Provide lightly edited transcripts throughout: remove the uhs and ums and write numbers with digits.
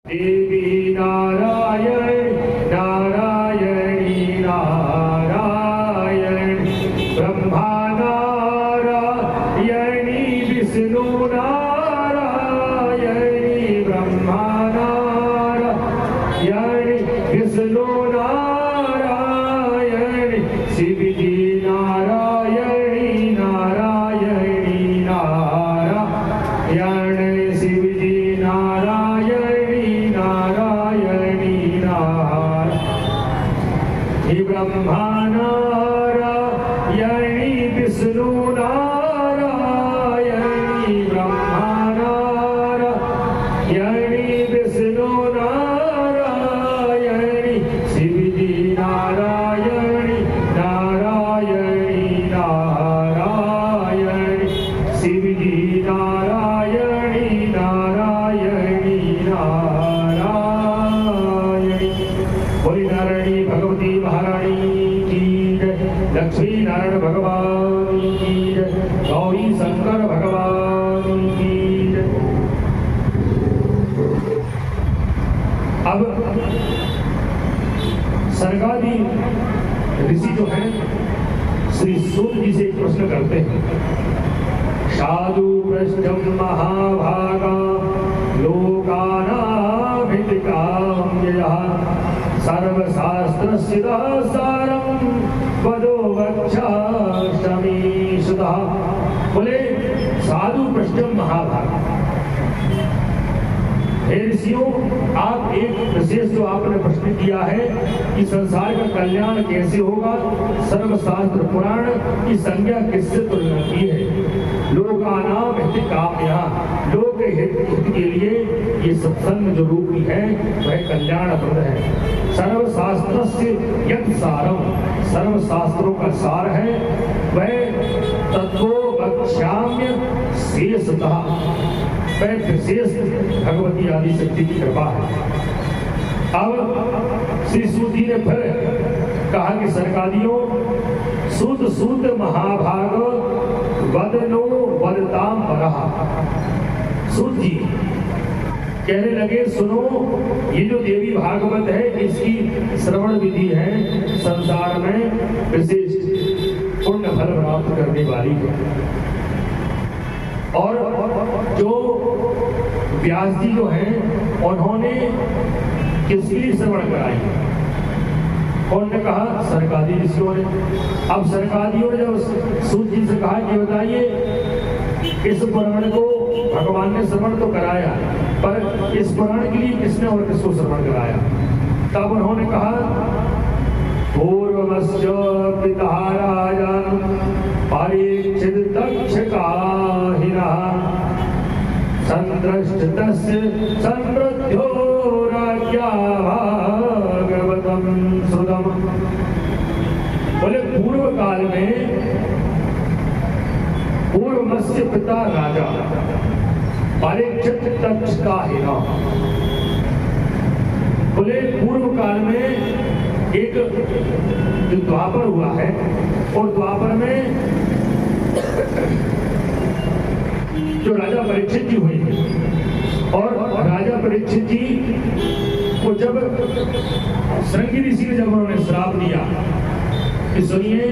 देवी नारायण नारायणी नारायण ब्रह्मा नारायणी विष्णु नारायणी ब्रह्मा नारायणी विष्णु नारायणी शिव जी नारायणी नारायणी नारायण शिव जी नारायणी नारायणी नारायणी ब्रह्मा नारायणी विष्णु नारायणी ब्रह्मा नारायणी विष्णु नारायणी शिव जी नारायणी नारायणी नारायणी शिव जी नारायणी नारायणी नारायणी बोली नारायणी भगवती महारानी की जय लक्ष्मी नारायण भगवान की जय गौरी शंकर भगवान की जय। अब सरगादी ऋषि जो हैं श्री सूत जी से एक प्रश्न करते हैं। साधु पृष्ठम महाभागा लोकानाभिधिकाम्ययः सर्वशास्त्रस्य सारं वदो वक्षामि सुतः। बोले साधु पृष्ठम महाभागा, हे ऋषियों आप एक विशेष जो आपने प्रश्न किया है कि संसार का कल्याण कैसे होगा, सर्वशास्त्र पुराण की संज्ञा किससे तुलना की है। लोकानाम हित काम्या, लोक हित के लिए ये सत्संग जो रूपी है वह कल्याणप्रद है। सर्वशास्त्रस्य यत् सारम, सर्वशास्त्रों का सार है वह तत्वो वक्ष्याम्य शेषतः, वह विशेष भगवती आदि शक्ति की कृपा है। अब श्री सूत जी ने फिर कहा कि सरकादियों सूत सूत महाभाग वदनो वदताम परहा। सूत जी कहने लगे सुनो, ये जो देवी भागवत है इसकी श्रवण विधि है संसार में विशेष पुण्य फल प्राप्त करने वाली है। और जो व्यास जी जो हैं उन्होंने किसके लिए श्रवण कराई, कौन ने कहा, सरकादी ऋषियों ने। अब सरकादियों ने जब सूत जी से कहा कि बताइए इस पुराण को भगवान ने श्रवण तो कराया पर इस पुराण के लिए किसने और किसको श्रवण कराया, तब उन्होंने कहा पूर्वमस्य पिता राजन् परीक्षित दक्षकाहिनः संदृष्टस्य समृद्धो राज्ञा भागवतं श्रुतम्। बोले पूर्व काल में पूर्वमस्य पिता राजा परीक्षित दक्षकाहिनः, बोले पूर्व काल में एक जो द्वापर हुआ है और द्वापर में जो राजा परीक्षित जी हुए और राजा परीक्षित जी को जब श्रृंगी ऋषि ने जब उन्होंने श्राप दिया कि सुनिए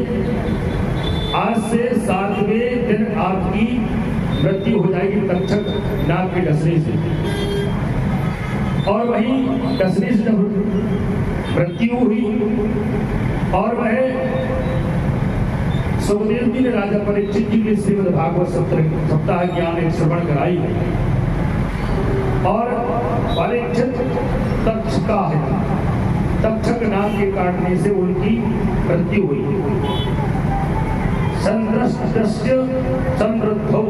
आज से 7वें दिन आपकी मृत्यु हो जाएगी तक्षक नाग की डसने से, और वही डसने से जब मृत्यु हुई और वह सुखदेव जी ने राजा परीक्षित जी के श्रीमद् भागवत सप्ताह ज्ञान एक श्रवण कराई और परीक्षित तक्षका है, तक्षक नाग के काटने से उनकी मृत्यु हुई। संदृष्टस्य समृद्धौ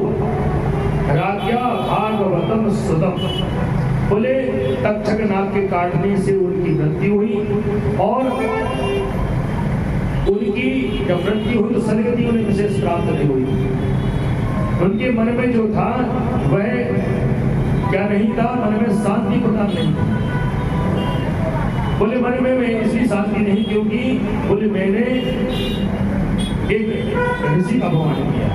राज्ञा भागवतम श्रुतम्, बोले तक्षक नाग के काटने से उनकी मृत्यु हुई और उनकी जब मृत्यु हुई तो सदगति उन्हें विशेष प्राप्त नहीं हुई। उनके मन में जो था वह क्या नहीं था, मन में शांति प्रदान नहीं था। बोले मन में मैं इसलिए शांति नहीं क्योंकि बोले मैंने एक ऋषि का अपमान किया,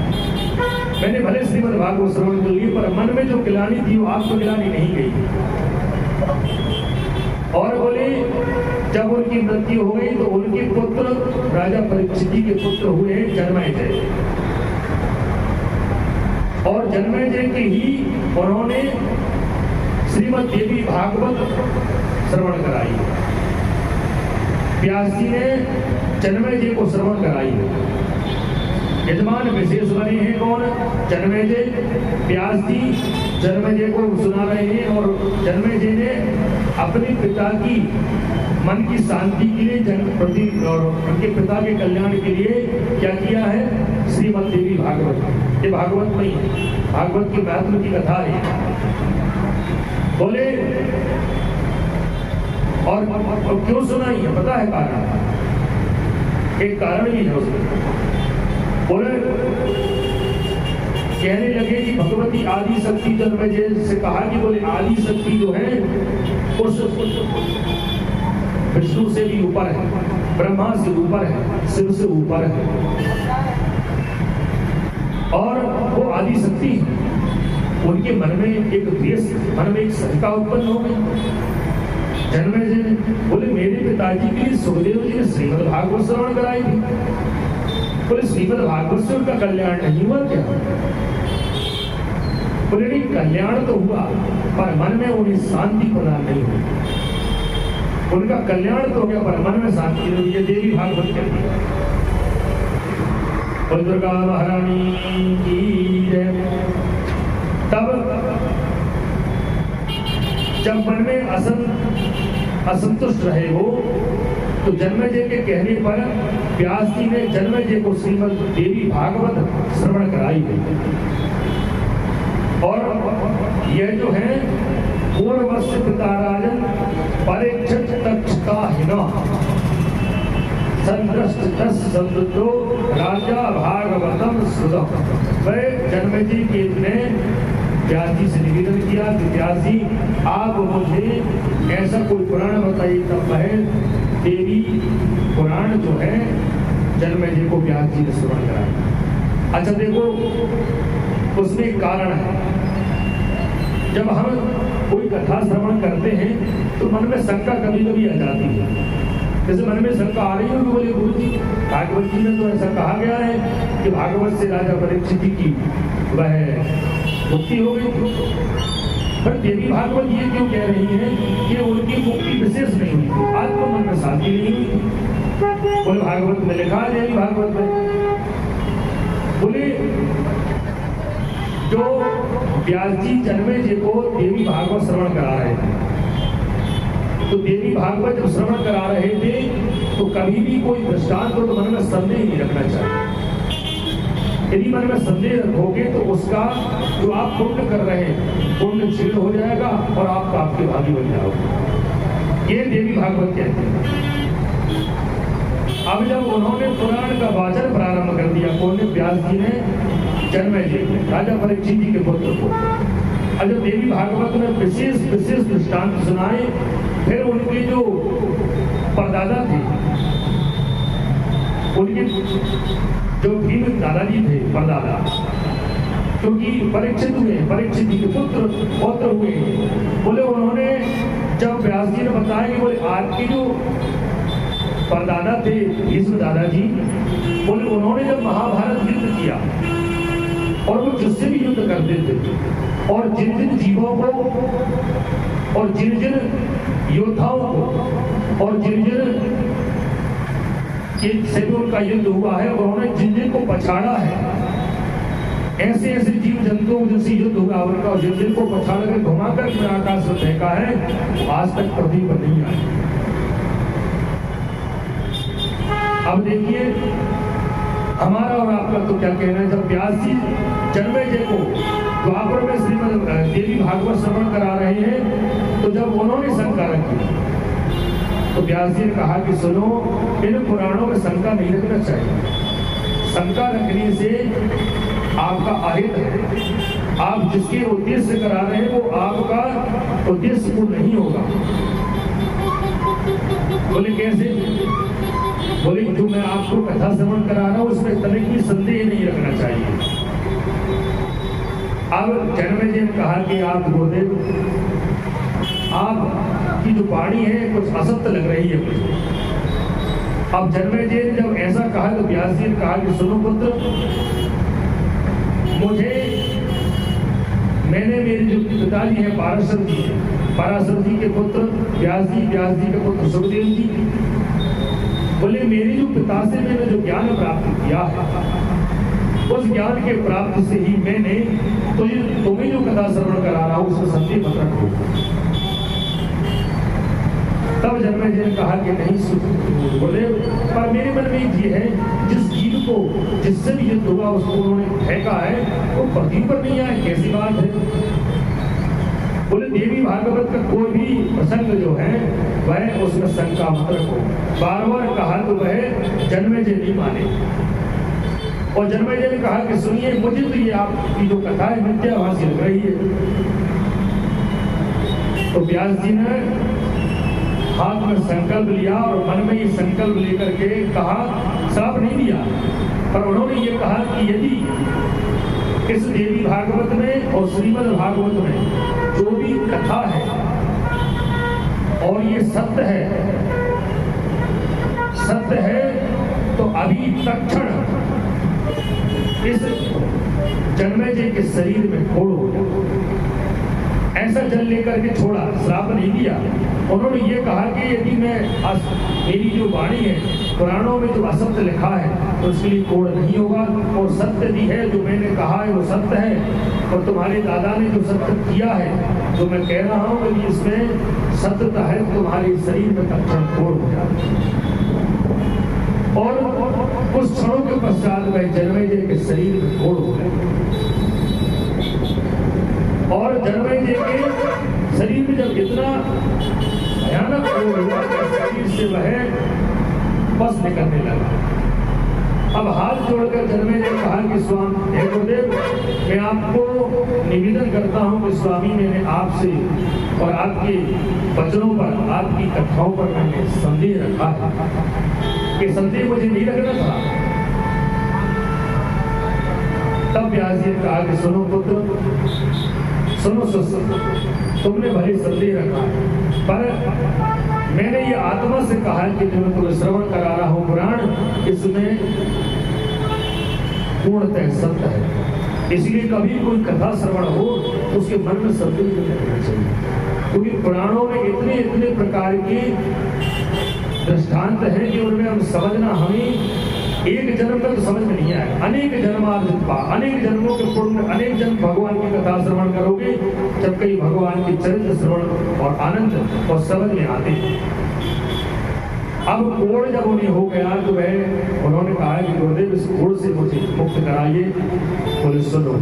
मैंने भले श्रीमद् भागवत श्रवण कर लिए पर मन में जो गिलानी थी वो आपको गिलानी नहीं गई। मृत्यु हो गई तो उनके पुत्र राजा परीक्षित जी के पुत्र हुए जन्मेजय, और जन्मेजय के ही उन्होंने श्रीमद् देवी भागवत श्रवण कराई। व्यास जी ने जन्मेजय को श्रवण कराई। यजमान विशेष बने हैं कौन? जन्मेजय। व्यास जी जन्मेजय को सुना रहे हैं और जन्मेजय ने अपने पिता की मन की शांति के लिए प्रति और उनके पिता के कल्याण के लिए क्या किया है? श्रीमद् देवी भागवत। ये भागवत में भागवत की महत्व की कथा है। बोले और क्यों सुनाई है? पता है कारण? एक कारण भी है उसमें। बोले कहने लगे कि भगवती आदि शक्ति जन्मेजय से कहा कि बोले आदि शक्ति जो है उस विष्णु से भी ऊपर है, ब्रह्मा से ऊपर है, शिव से ऊपर है, और वो आदि शक्ति है। उनके मन में एक द्वेष, मन में एक शंका उत्पन्न हो गई। जन्मेजय ने बोले मेरे पिताजी के लिए सुखदेव जी ने श्रीमद् भागवत श्रवण कराई थी। बोले श्रीमद् भागवत से उनका कल्याण नहीं हुआ क्या? बोले नहीं, कल्याण तो हुआ पर मन में उन्हें शांति प्रदान नहीं हुई। उनका कल्याण तो हो गया पर मन में शांति नहीं हुई। देवी भागवत कहती है। बोल दुर्गा महारानी की जय। तब जब मन में असंतुष्ट रहे वो, तो जन्मेजय के कहने पर व्यास जी ने जन्मेजय को श्रीमद् देवी भागवत श्रवण कराई गई। और यह जो है पूर्वस्य पिता राजन परीक्षित तक्षका हिना संदृष्ट दस संदो राजा भागवतम श्रुतम। वह जन्मेजय के ने व्यास जी से निवेदन किया कि व्यास जी आप मुझे ऐसा कोई पुराण बताइए। तब वह देवी पुराण जो है जन्मेजय को व्यास जी ने श्रवण कराया। अच्छा देखो, उसमें एक कारण है। जब हम कोई कथा श्रवण करते हैं तो मन में शंका कभी कभी आ जाती है। जैसे मन में शंका आ रही है तो बोले गुरु जी भागवत जी में तो ऐसा कहा गया है कि भागवत से राजा परीक्षित जी की वह मुक्ति हो गई थी, पर देवी भागवत ये क्यों कह रही है कि उनकी मुक्ति विशेष नहीं हुई थी, आत्मा मन में शांति नहीं हुई थी? बोले भागवत में लिखा है, देवी भागवत में। बोले जो व्यास जी जन्मेजय को देवी भागवत श्रवण करा रहे थे, तो देवी भागवत जब श्रवण करा रहे थे तो कभी भी कोई दृष्टांत हो तो मन में संदेह नहीं रखना चाहिए। यदि मन में संदेह रखोगे तो उसका जो आप पुण्य कर रहे हैं पुण्य क्षीण हो जाएगा और आप आपके भागी बन जाओगे। ये देवी भागवत कहते हैं। अब जब उन्होंने पुराण का वाचन प्रारंभ कर दिया, कौन ने? व्यास जी ने जन्मेजय राजा परीक्षित जी के पुत्र को। और जब देवी भागवत में विशेष विशेष दृष्टांत सुनाए, फिर उनके जो परदादा थे, उनके जो भीम दादाजी थे, परदादा, क्योंकि परीक्षित हुए, परीक्षित जी के पुत्र हुए। बोले उन्होंने जब व्यास जी ने बताया कि बोले आपके जो परदादा थे भीष्म दादाजी, बोले उन्होंने जब महाभारत युद्ध किया और वो जिससे भी युद्ध करते थे और जिन जिन जीवों को और जिन जिन योद्धाओं को और जिन जिन से भी उनका युद्ध हुआ है, उन्होंने जिन जिन को पछाड़ा है, ऐसे ऐसे जीव जंतुओं जिनसे युद्ध हुआ उनका, और जिन जिन को पछाड़ कर घुमाकर आकाश में फेंका है, आज तक पृथ्वी पर नहीं आए। अब देखिए हमारा और आपका तो क्या कहना है। जब व्यास जी जन्मेजय को द्वापर में श्रीमद् देवी भागवत श्रवण करा रहे हैं, तो जब उन्होंने शंका रखी तो व्यास जी ने कहा कि सुनो, इन पुराणों में शंका नहीं रखना चाहिए। शंका रखने से आपका अहित है। आप जिसके उद्देश्य से करा रहे हैं वो आपका उद्देश्य पूर्ण नहीं होगा। बोले कैसे? बोले जो मैं आपको कथा श्रवण करा रहा हूं उसमें तनिक भी संदेह नहीं रखना चाहिए। अब जन्मेजय ने कहा कि आप गुरुदेव, आपकी जो वाणी है कुछ असत्य लग रही है मुझे। अब जन्मेजय ने जब ऐसा कहा तो व्यास जी ने कहा कि सुनो पुत्र, मैंने मेरे जो पिताजी हैं पराशर जी के पुत्र व्यास जी के पुत्र सुखदेव जी, बोले मेरे जो पिता से मैंने जो ज्ञान प्राप्त किया है, उस ज्ञान के प्राप्त से ही मैंने तुम्हें जो कथा श्रवण करा रहा हूं उसमें संदेह मत रखो। तब जन्मेजय ने कहा कि नहीं बोले, पर मेरे मन में ये है, जिस जीव को जिससे भी युद्ध हुआ उसको उन्होंने फेंका है, वो पृथ्वी पर नहीं आए, कैसी बात है। बोले देवी भागवत का कोई भी प्रसंग जो है वह उसमें शंका मत रखो। बार बार कहा तो वह जन्मेजय नहीं माने, और जन्मेजय ने कहा कि सुनिए, मुझे तो ये आपकी जो कथा है मिथ्याभासी लग रही है। तो व्यास जी ने हाथ में संकल्प लिया और मन में ये संकल्प लेकर के कहा, श्राप नहीं दिया, पर उन्होंने ये कहा कि यदि इस देवी भागवत में और श्रीमद् भागवत में जो भी कथा है और ये सत्य है तो अभी तत्क्षण इस जन्मेजय के शरीर में फोड़ हो जाए। ऐसा जल लेकर के छोड़ा, श्राप नहीं दिया। उन्होंने ये कहा कि यदि मेरी जो वाणी है पुराणों में जो असत्य लिखा है तो उसके लिए कोड़ नहीं होगा, और सत्य भी है जो मैंने कहा है वो सत्य है, और तुम्हारे दादा ने जो सत्य किया है जो मैं कह रहा हूँ यदि इसमें सत्यता है तुम्हारे शरीर में तत्क्षण फोड़ हो जाए। और कुछ क्षणों के पश्चात वह जन्मेजय के शरीर में फोड़ हो गए, और जन्मेजय के शरीर में जब इतना भयानक फोड़ हुआ शरीर से वह बस निकलने लगा। अब हाथ जोड़कर जन्मेजय ने कहा कि स्वामी हे गुरुदेव, मैं आपको निवेदन करता हूं कि स्वामी मैंने आपसे और आपके वचनों पर, आपकी कथाओं पर मैंने संदेह रखा है, कि संदेह मुझे नहीं रखना था। तब व्यास जी ने कहा कि सुनो पुत्र, सुनो तुमने भले संदेह रखा, पर मैंने ये आत्मा से कहा कि जो मैं तुम्हें श्रवण करा रहा हूं पुराण, इसमें पूर्णतः सत्य है। इसलिए कभी कोई कथा श्रवण हो तो उसके मन में संदेह नहीं रहना चाहिए, क्योंकि पुराणों में इतने प्रकार के दृष्टांत हैं कि उनमें हम समझना, हमें एक जन्म तक तो समझ में नहीं आया। अनेक जन्मार्जित अनेक जन्मों के पुण्य, अनेक जन्म भगवान की कथा श्रवण करोगे, जब कई भगवान के चरित्र श्रवण और आनंद और समझ में आते। अब कोड़ जब उन्हें हो गया तो वह उन्होंने कहा कि गुरुदेव इस कोड़ से मुझे मुक्त कराइए। बोले सुनो,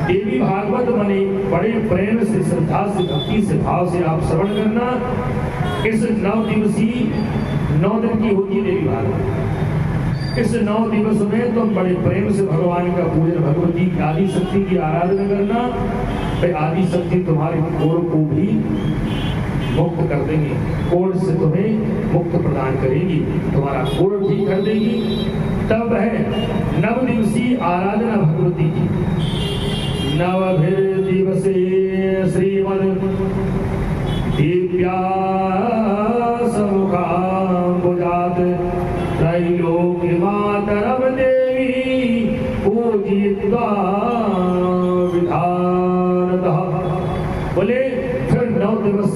देवी भागवत बने बड़े प्रेम से, श्रद्धा से, भक्ति से, भाव से आप श्रवण करना। इस 9 दिवसीय 9 दिन की होती देवी भागवत। इस 9 दिवस में तुम बड़े प्रेम से भगवान का पूजन, भगवती की आदि शक्ति की आराधना करना। भाई आदि शक्ति तुम्हारे कोड़ को भी मुक्त कर देंगी, कोड़ से तुम्हें मुक्त प्रदान करेगी, तुम्हारा कोड़ ठीक कर देगी। तब है 9 दिवसीय आराधना भगवती की। 9 दिवसे श्रीमद् दिव्या समुखाम्बुजात त्रैलोक्य मातरम देवी पूजित्वा विधानतः। बोले फिर 9 दिवस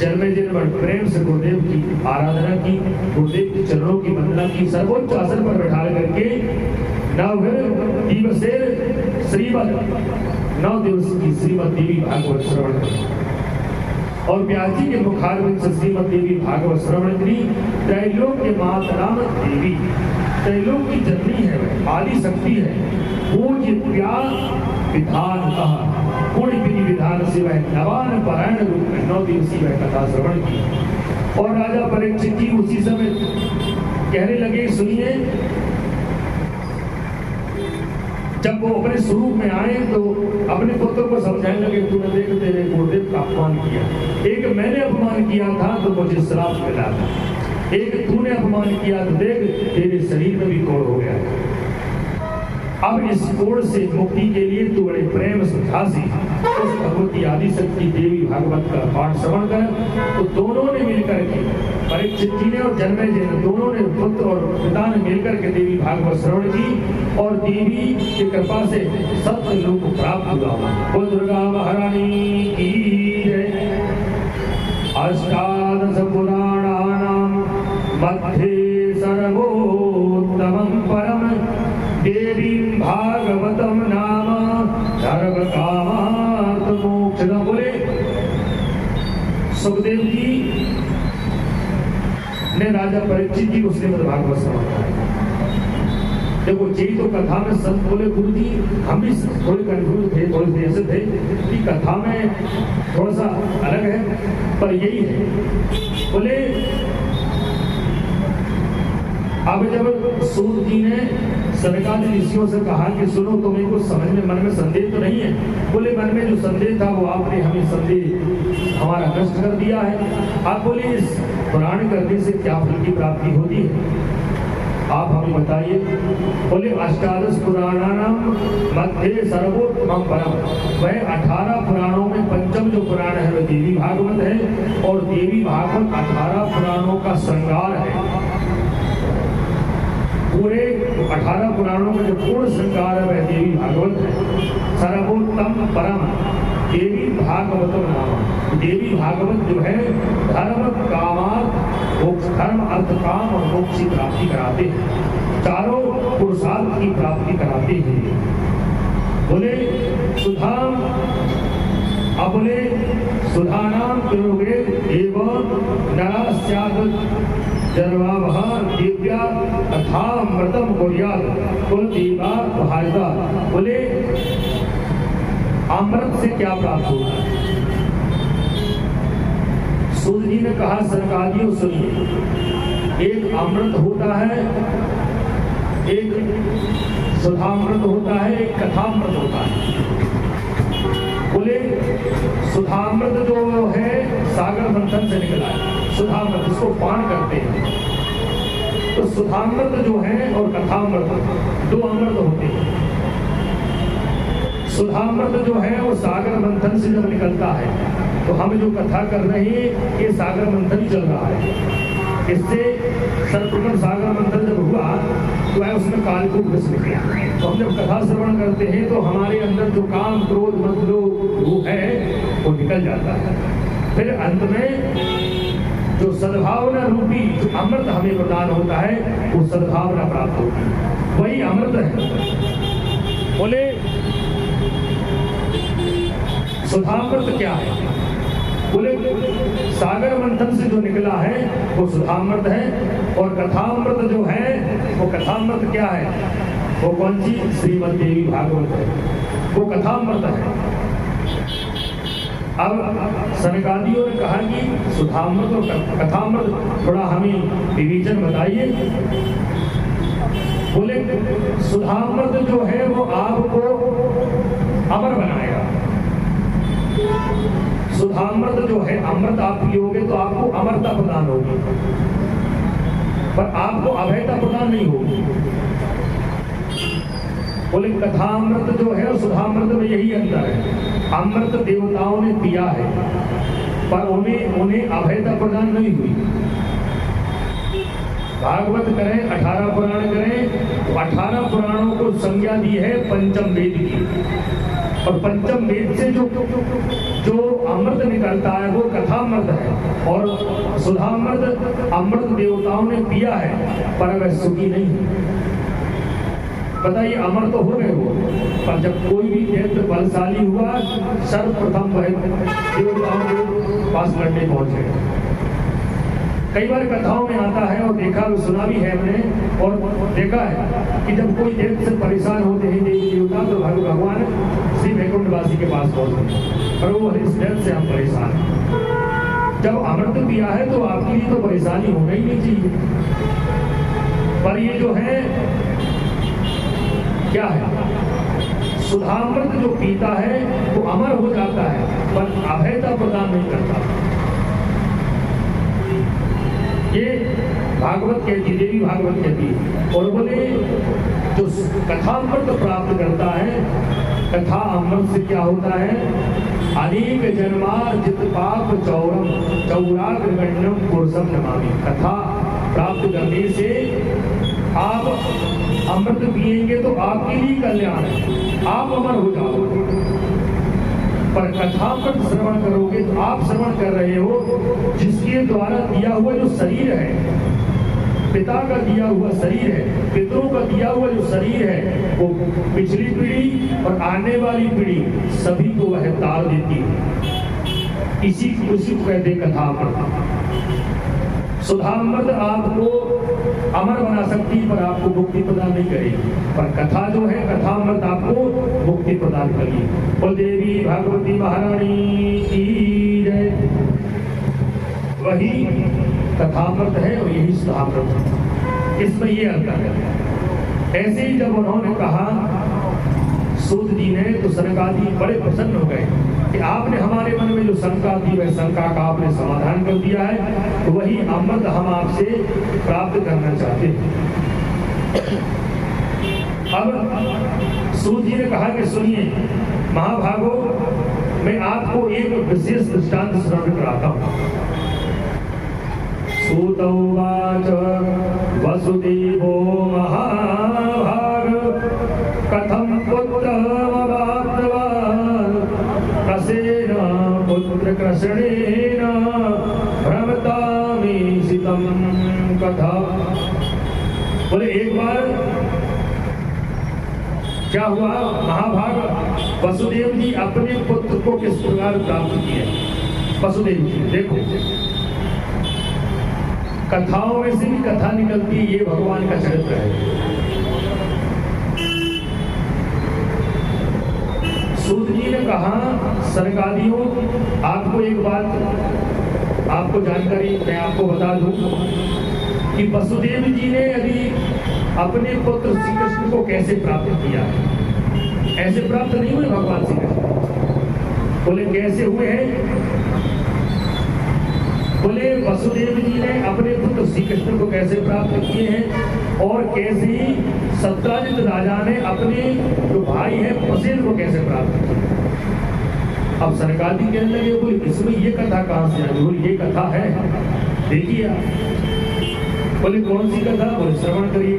जन्मेजय ने बड़े प्रेम से गुरुदेव की आराधना की, गुरुदेव के चरणों की वंदना की, सर्वोच्च आसन पर बैठा करके 9 दिवसे श्रीमद् 9 दिवस की श्रीमद् देवी भागवत श्रवण करें। और व्यास जी के मुखारविंद से श्रीमद् देवी भागवत श्रवण करी। त्रैलोक्य मातरम देवी, त्रैलोक की जननी है, आदि शक्ति है। पूज्य विधान कहा, पूर्ण विधि विधान से वह नवान पारायण रूप में 9 दिवसीय वह कथा श्रवण की। और राजा परीक्षित जी उसी समय कहने लगे, सुनिए, जब वो अपने स्वरूप में आए तो अपने पुत्र को समझाने लगे, तूने देख तेरे गुरुदेव का अपमान किया, एक मैंने अपमान किया था तो मुझे श्राप मिला था, एक तूने अपमान किया तो देख तेरे शरीर में भी कोड़ हो गया। अब इस कोड़ से मुक्ति के लिए तू बड़े प्रेम श्रद्धा से उस भगवती आदि शक्ति देवी भागवत का पाठ श्रवण कर। तो दोनों ने मिलकर के परीक्षित जी ने और जन्मेजय ने दोनों ने पुत्र और पिता ने मिलकर के देवी भागवत श्रवण की और देवी की कृपा से सत्य लोक प्राप्त हुआ। बोल दुर्गा महारानी की जय। अष्टादश पुराणानां मध्ये सर्वोत्तमं परम देवीं भागवतं नाम सर्वकामार्थ मोक्षदं। बोले सुखदेव जी ने राजा परीक्षित जी उसने भागवत श्रवण कराया। देखो जी तो कथा में संत बोले गुरु जी हम भी थोड़े कंफ्यूज थे, थोड़े ऐसे थे कि कथा में थोड़ा सा अलग है पर यही है। बोले अब जब सूत जी ने सनकादि ऋषियों से कहा कि सुनो तुम्हें कुछ समझ में मन में संदेह तो नहीं है। बोले मन में जो संदेह था वो आपने हमें संदेह हमारा नष्ट कर दिया है। आप बोले इस पुराण करने से क्या फल की प्राप्ति होती है आप हमें बताइए। बोले अष्टादश पुराणानां मध्ये सर्वोत्तमं परम। वह 18 पुराणों में पंचम जो पुराण है वह देवी भागवत है और देवी भागवत 18 पुराणों का श्रृंगार है। पूरे 18 पुराणों में जो पूर्ण श्रृंगार है वह देवी भागवत है। सर्वोत्तम परम देवी भागवत नाम। देवी भागवत जो है धर्म कामार्थ मोक्ष, धर्म अर्थ काम और मोक्ष की प्राप्ति कराते हैं, चारों पुरुषार्थ की प्राप्ति कराते हैं। बोले सुधाम बोले सुधानाम प्रयोगे एवं नरास्याद जन्मावह दिव्या अथा मृतम कुर्यात् कुल देवा भारिता। बोले अमृत से क्या प्राप्त होगा। सूत जी ने कहा सरकारियों सुनिए, एक अमृत होता है, एक सुधामृत होता है, एक कथामृत होता है। बोले सुधामृत जो है सागर मंथन से निकला है, सुधामृत इसको पान करते हैं। तो सुधामृत जो है और कथामृत दो अमृत होते हैं। सुधामृत जो है वो सागर मंथन से जब निकलता है तो हम जो कथा कर रहे हैं ये सागर मंथन चल रहा है। इससे सर्वप्रथम सागर मंथन जब हुआ तो है उसमें कालकूट घुस निकला। तो हम जब कथा श्रवण करते हैं तो हमारे अंदर जो काम क्रोध मद वो है वो निकल जाता है। फिर अंत में जो सद्भावना रूपी जो अमृत हमें प्रदान होता है वो सद्भावना प्राप्त होती है, वही अमृत है। बोले सुधामृत क्या है। बोले सागर मंथन से जो निकला है वो सुधामृत है और कथामृत जो है वो कथामृत क्या है, वो कौन सी श्रीमद् देवी भागवत है, वो कथामृत है। अब सनकादियों ने कहा कि सुधामृत और कथामृत थोड़ा हमें विवेचन बताइए। बोले सुधामृत जो है वो आपको अमर बनाएगा। सुधामृत जो है अमृत आप पियोगे तो आपको अमरता प्रदान होगी पर आपको अभयता प्रदान नहीं होगी। बोले कथामृत जो है सुधामृत में यही अंतर है। अमृत देवताओं ने पिया है पर उन्हें अभयता प्रदान नहीं हुई। भागवत करें 18 पुराण करें तो 18 पुराणों को संज्ञा दी है पंचम वेद की और पंचम वेद से जो अमृत निकलता है वो कथामृत है और सुधामृत अमृत देवताओं ने पिया है पर वह सुखी नहीं है। बताइए अमर तो हो गए वो पर जब कोई भी यंत्र बलशाली हुआ सर्वप्रथम वह देवताओं के पास लड़ने पहुंचे। कई बार कथाओं में आता है और देखा सुना भी है हमने और देखा है कि जब कोई देव से परेशान होते हैं देवी देवता तो भगवान श्री वैकुंठवासी के पास पहुंचते हैं और वो इस देव से हम परेशान हैं। जब अमृत पिया है तो आपके लिए तो परेशानी होना ही नहीं चाहिए। पर ये जो है क्या है सुधामृत जो पीता है वो अमर हो जाता है पर अभयता प्रदान नहीं करता। ये भागवत कहती देवी भागवत कहती और बोले जो कथामृत प्राप्त करता है कथा अमृत से क्या होता है अनेक जन्मार्जित पाप चौरम सौराग्रगण्यम पुरुषम नमामि। कथा प्राप्त करने से आप अमृत पिएंगे तो आपके लिए कल्याण है, आप अमर हो जाओगे। पर कथामृत श्रवण करोगे तो आप श्रवण कर रहे हो जिसके द्वारा दिया हुआ जो शरीर है, पिता का दिया हुआ शरीर है, पितरों का दिया हुआ जो शरीर है, वो पिछली पीढ़ी और आने वाली पीढ़ी सभी को वह तार देती है। उसी को कहते कथामृत। सुधामृत आपको अमर बना सकती है पर आपको मुक्ति प्रदान नहीं करेगी, पर कथा जो है कथामृत आपको मुक्ति प्रदान करेगी। बोल देवी भगवती महारानी की जय। वही कथामृत है और यही सुधामृत है, इसमें ये अंतर है। ऐसे ही जब उन्होंने कहा सूत जी ने, तो सनकादि बड़े प्रसन्न हो गए कि आपने हमारे मन में जो शंका थी वह शंका का आपने समाधान कर दिया है, तो वही अमृत हम आपसे प्राप्त करना चाहते हैं। अब सूत जी ने कहा कि सुनिए महाभागो, मैं आपको एक विशेष दृष्टांत श्रवण कराता हूँ। सूतौवाच वसुदेवो महाभाग कथं पुत्रमवाप्तवान् कसेन पुत्रकृष्णेन भ्रमतामीशितं कथा। बोले एक बार क्या हुआ, महाभाग वसुदेव जी अपने पुत्र को किस प्रकार प्राप्त किया। वसुदेव जी देखो, कथाओं में से भी कथा निकलती है, ये भगवान का चरित्र है। सूत जी ने कहा सनकादियों, आपको एक बात आपको जानकारी मैं आपको बता दूं कि वसुदेव जी ने यदि अपने पुत्र श्री कृष्ण को कैसे प्राप्त किया है। ऐसे प्राप्त नहीं हुए भगवान श्री कृष्ण। बोले कैसे हुए हैं? बोले वसुदेव जी ने अपने पुत्र श्री कृष्ण को कैसे प्राप्त किए हैं और कैसे ही सत्राजित राजा ने अपने जो भाई है प्रसेन को कैसे प्राप्त किया। अब सनकादि कहने लगे, बोले इसमें ये कथा कहाँ से आई? बोले ये कथा है, देखिए आप। बोले कौन सी कथा? बोले श्रवण करिए।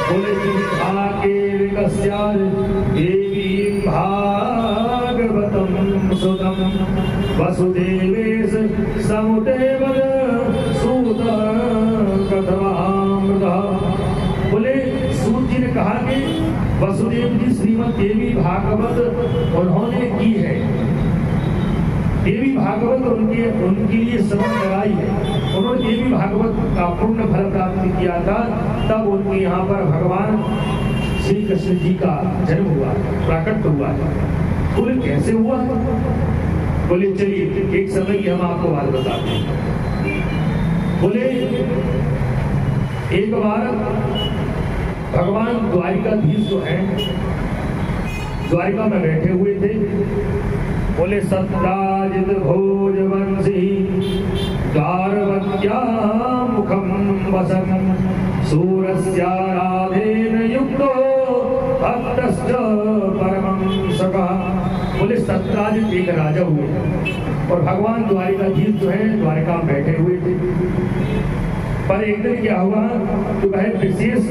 बोले देवी भागवतम सुतम वसुदेवेश समुदेव सूत कथामृता। बोले सूत जी ने कहा कि वसुदेव जी श्रीमद देवी भागवत उन्होंने की है। देवी भागवत उनके लिए श्रवण कराई है। उन्होंने देवी भागवत का पूर्ण फल प्राप्त किया था, तब उनके यहाँ पर भगवान श्री कृष्ण जी का जन्म हुआ, प्राकट हुआ है। बोले कैसे हुआ? बोले चलिए एक समय की हम आपको बात बताते हैं। बोले एक बार भगवान द्वारिकाधीश जो है द्वारिका में बैठे हुए थे। बोले सत्राजित भोजवंशी द्वारवत्या मुखम वसन् सूरस्याराधेन युक्तो भक्तश्च परमं सखः। बोले सत्राजित एक राजा हुए और भगवान द्वारिकाधीश जो है द्वारिका में बैठे हुए थे। पर एक दिन क्या हुआ तो वह विशेष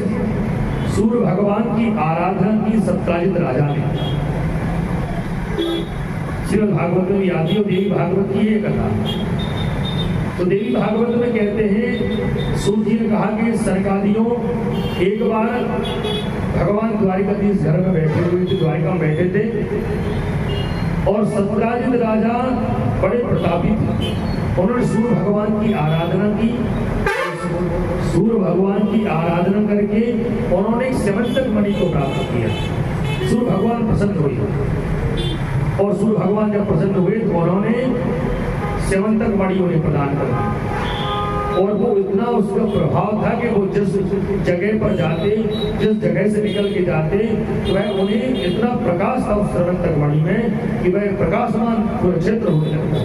सूर्य भगवान की आराधना की सत्राजित राजा ने। श्रीमद् भागवत में आती है देवी भागवत की ये कथा। तो देवी भागवत में कहते हैं सूत जी ने कहा कि सनकादियों, एक बार भगवान द्वारिकाधीश घर में बैठे हुए थे, द्वारिका में बैठे थे और सत्राजित राजा बड़े प्रतापी थे। उन्होंने सूर्य भगवान की आराधना की। सूर्य भगवान की आराधना करके उन्होंने एक स्यवंतक मणि को प्राप्त किया। सूर्य भगवान प्रसन्न हुए और सूर्य भगवान जब प्रसन्न हुए तो उन्होंने स्यवंतक मणि उन्हें प्रदान कर दी। और वो इतना उसका प्रभाव था कि वो जिस जगह पर जाते, जिस जगह से निकल के जाते, तो वह उन्हें इतना प्रकाश था उस स्यवंतक मणि में कि वह प्रकाशमान पूरा क्षेत्र होने लगता।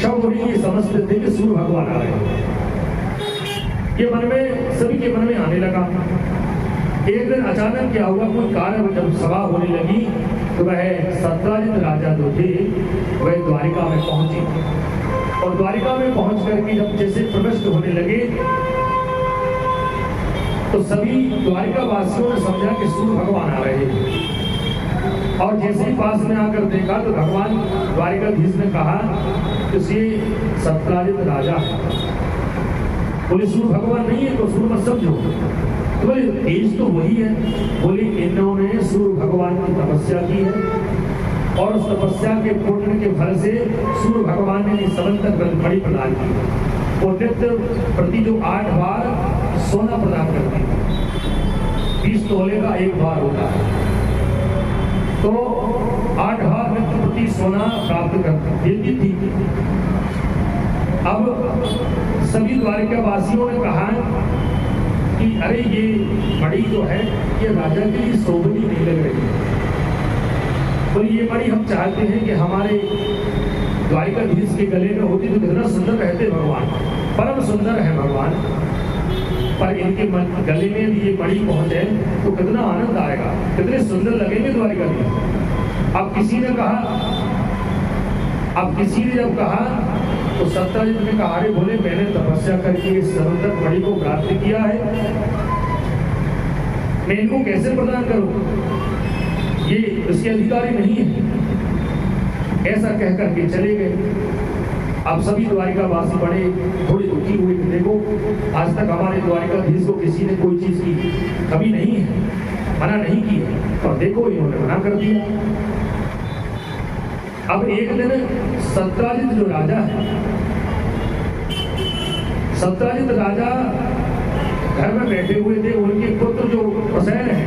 सब उन्हें ये समझते थे कि सूर्य भगवान आ रहे हैं। ये मन में सभी के मन में आने लगा। एक दिन अचानक क्या हुआ, कोई कारण जब सभा होने लगी तो वह सत्राजित राजा जो थे वह द्वारिका में पहुंचे और द्वारिका में पहुंच करके जब जैसे प्रविष्ट होने लगे तो सभी द्वारिका वासियों ने समझा कि सूर्य भगवान आ रहे हैं। और जैसे ही पास में आकर देखा तो भगवान द्वारिकाधीश ने कहा कि ये सत्राजित राजा है। बोले सूर्य भगवान नहीं है तो सूर्य मत समझो। तो बोले तेज तो वही है। बोले इन्होंने सूर्य भगवान की तपस्या की है और उस तपस्या के पुण्य के फल से सूर्य भगवान ने समंतक मणि प्रदान की। और नित्य प्रति जो 8 बार सोना प्रदान करती है, 20 तोले का 1 बार होता है, तो 8 बार नित्य प्रति सोना प्राप्त करती देती थी। अब सभी द्वारिका वासियों ने कहा कि अरे ये मणि जो है ये राजा के लिए शोभनी नहीं लग रही है। तो ये मणि हम चाहते हैं कि हमारे द्वारिकाधीश के गले में होती तो कितना सुंदर रहते भगवान, परम सुंदर है भगवान, पर इनके गले में भी ये मणि पहुंचे तो कितना आनंद आएगा, कितने सुंदर लगेंगे द्वारिकाधीश। अब किसी ने जब कहा तो सत्यजित ने कहा अरे बोले मैंने तपस्या करके इस समंतक मणि को प्राप्त किया है, मैं इनको कैसे प्रदान करूं, ये इसके अधिकारी नहीं है। ऐसा कहकर के चले गए। अब सभी द्वारिकावासी बड़े थोड़ी दुखी हुए। देखो आज तक हमारे द्वारिकाधीश को किसी ने कोई चीज की कमी नहीं है, मना नहीं की है, और देखो इन्होंने मना कर दिया। अब एक दिन सत्राजित जो राजा है, सत्राजित राजा घर में बैठे हुए थे। उनके पुत्र जो प्रसेन है,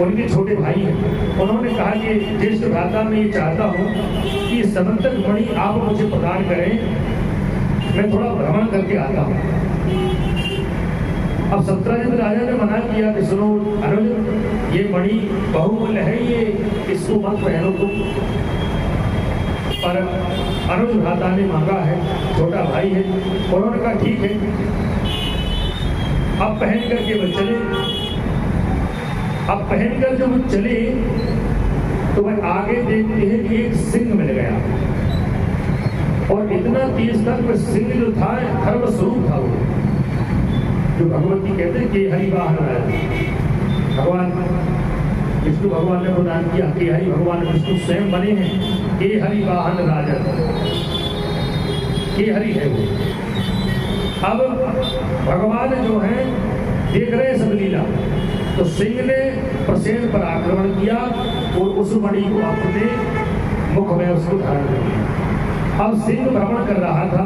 उनके छोटे भाई हैं, उन्होंने कहा कि ज्येष्ठ भ्राता मैं ये चाहता हूँ कि समंतक मणि आप मुझे प्रदान करें, मैं थोड़ा भ्रमण करके आता हूँ। अब सत्राजित राजा ने मना किया कि सुनो अनुज, ये मणि बहुमूल्य है, ये इसको मत पहनो तुम। पर अनुज भ्राता ने मांगा है, छोटा भाई है, उन्होंने कहा ठीक है। अब पहन करके वो चले। अब पहनकर जब वो चले तो वह आगे देखते हैं कि एक सिंह मिल गया, और इतना तेज था कि सिंह जो था धर्म स्वरूप था, वो जो भगवती कहते हैं कि हरि वाहन भगवान विष्णु भगवान ने प्रदान किया कि हरि भगवान विष्णु स्वयं बने हैं कि हरि वाहन राजन, कि हरि है वो। अब भगवान जो है देख रहे सब लीला, तो सिंह ने प्रसेन पर आक्रमण किया और उस मणि को अपने मुख में उसको धारण कर लिया। अब सिंह भ्रमण कर रहा था।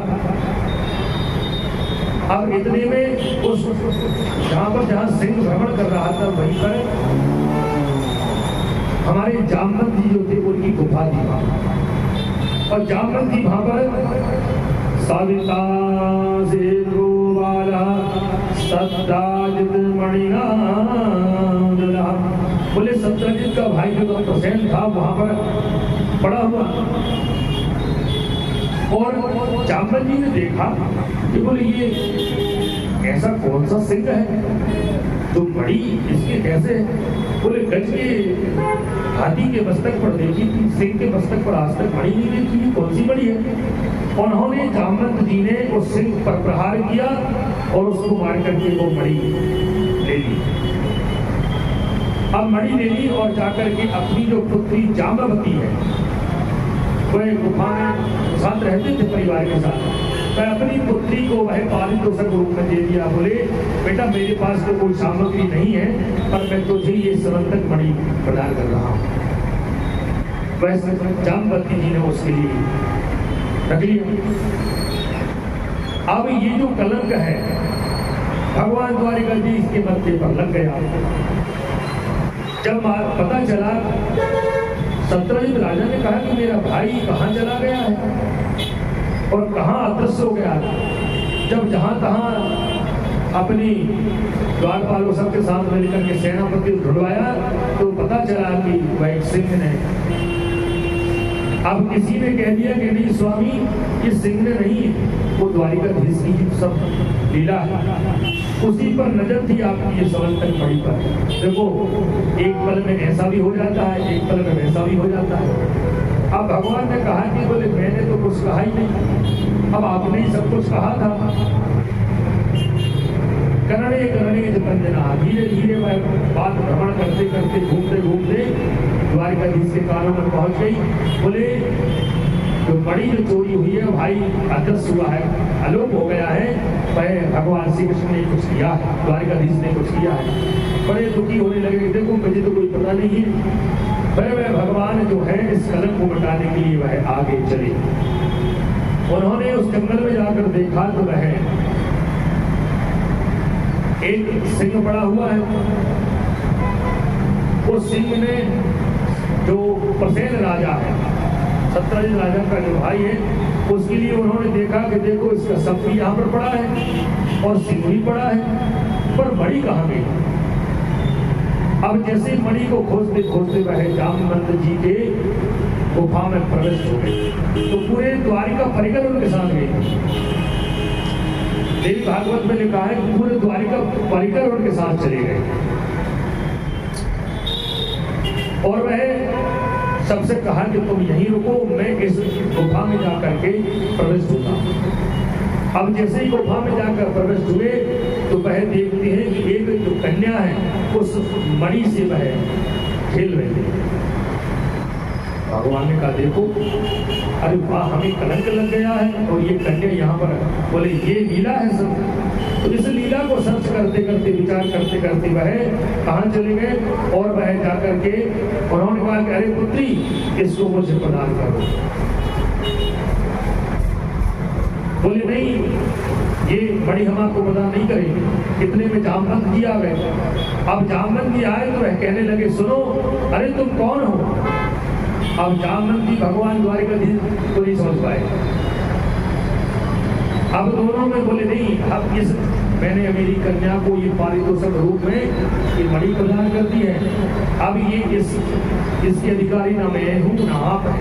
अब इतने में उस जहां सिंह भ्रमण कर रहा था वहीं पर हमारे जामवंत जी जो थे उनकी गुफा थी वहां, और जामवंत जी वहां पर सविता से गोवाला सत्राजित मणिना, बोले सत्राजित का भाई जो प्रसेन था वहां पर पड़ा हुआ। और जामवंत जी ने देखा कि बोले ये ऐसा कौन सा सिंह है जो मणि इसके कैसे है। बोले गज के हाथी के मस्तक पर देखी थी, सिंह के मस्तक पर आज तक मणि नहीं देखी, कौन सी मणि है। उन्होंने जामवंत जी ने उस सिंह पर प्रहार किया और उसको मार करके वो मणि ले ली। अब मणि ले ली और जाकर के अपनी जो पुत्री जाम्बवती है, वह गुफा में साथ रहते थे परिवार के साथ, मैं अपनी पुत्री को वह पालित पोषक रूप में दे दिया। बोले बेटा मेरे पास तो कोई सामग्री नहीं है, पर मैं तुझे ये समंतक मणि प्रदान कर रहा हूँ। वह जाम्बवती जी ने उसके लिए रख लिया। अब ये जो कलंक है भगवान द्वारिकाधीश के मत्थे पर लग गया। जब पता चला, सत्राजित राजा ने कहा कि मेरा भाई कहाँ चला गया है और कहाँ अदृश्य हो गया। जब जहां तहां अपनी द्वारपालों सबके साथ मिलकर के सेनापति ढूंढवाया तो पता चला कि वह एक सिंह ने। अब किसी ने कह दिया कि नहीं स्वामी ये सिंह ने नहीं, वो द्वारिकाधीश की सब लीला है। उसी पर नजर थी आपकी ये समंतक मणि पर। देखो एक पल में ऐसा भी हो जाता है, एक पल में वैसा भी हो जाता है। अब भगवान ने कहा कि बोले मैंने तो कुछ कहा ही नहीं, अब आपने ही सब कुछ कहा था। करणे करणे कंजना, धीरे धीरे वह बात भ्रमण करते करते घूमते घूमते द्वारिकाधीश के कानों में पहुंच गई। बोले जो बड़ी जो चोरी हुई है भाई अदृश्य हुआ है, अलोप हो गया है, वह भगवान श्री कृष्ण ने कुछ किया है, द्वारिकाधीश ने कुछ किया है। बड़े दुखी होने लगे, देखो मुझे तो कोई पता नहीं है। फिर वह भगवान जो है इस कलंक को मिटाने के लिए वह आगे चले। उन्होंने उस जंगल में जाकर देखा तो वह एक सिंह पड़ा हुआ है। उस सिंह ने जो प्रसेन राजा है, सत्यजित राजा का जो भाई है, उसके लिए उन्होंने देखा कि देखो इसका सब भी यहाँ पर पड़ा है और सिंह भी पड़ा है, पर मणि कहाँ गई। अब जैसे ही मणि को खोजते खोजते वह जामवंत जी के गुफा में प्रवेश हो गए तो पूरे द्वारिका परिकर उनके साथ गए। देवी भागवत में लिखा है कि पूरे द्वारिका परिकर उनके साथ चले गए और वह सबसे कहा कि तुम यहीं रुको, मैं इस गुफा में जाकर के प्रवेश होगा। अब जैसे ही गुफा में जाकर प्रवेश हुए तो वह देखते हैं कि एक जो कन्या है उस मणि से वह खेल रही है। भगवान ने कहा देखो, अरे वाह, हमें कलंक लग गया है और ये कन्या यहाँ पर है। बोले ये लीला है सब। तो इस लीला को सर्च करते करते विचार करते करते वह कहाँ चले गए और वह जाकर के उन्होंने कहा कि अरे पुत्री, इसको मुझे प्रदान करो। बोले नहीं, ये बड़ी हम आपको प्रदान नहीं करेंगे। इतने में जामवंत जी आ गए। अब जामवंत जी आए तो वह कहने लगे सुनो, अरे तुम कौन हो। अब जामवंत जी भगवान द्वारिकाधीश को नहीं समझ पाए। अब दोनों में बोले नहीं, अब इस मैंने मेरी कन्या को ये पारितोषिक रूप में ये मणि प्रदान कर दी है। अब ये इसके अधिकारी ना मैं हूँ ना आप है।